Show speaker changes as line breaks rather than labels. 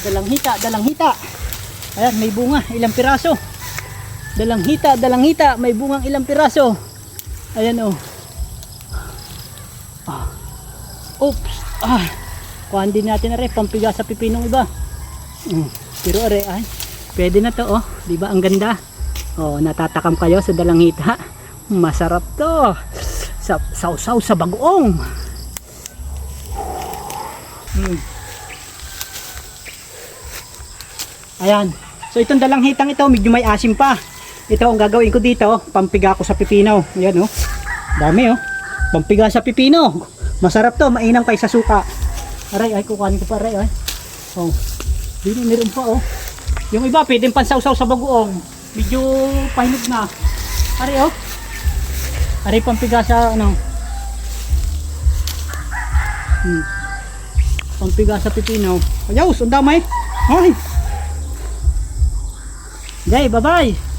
Dalang hita, dalang hita. Ayan, may bunga, ilang piraso. Dalang hita, may bungang ilang piraso. Ayan oh. Oops. Kuhaan din natin na rin, pampiga sa pipinong iba. Pero are, ay, pwede na to oh. Diba ang ganda? Oh, natatakam kayo sa dalang hita. Masarap to. Sausaw sa bagoong. Ayan. So itong dalang hitang ito, medyo may asim pa. Ito ang gagawin ko dito, pampiga ko sa pipino. Ayan oh. Dami oh. Pampiga sa pipino. Masarap to, mainam kaysa suka. Aray, ay kukuhanin ko pa aray ay. Oh. Dito meron pa oh. Yung iba pwedeng pansawsaw sa bagoong. Medyo pahinog na. Aray oh. Aray pampiga sa ano. Pampiga sa pipino. Ayos, ang damay. Ay. Okay, bye-bye.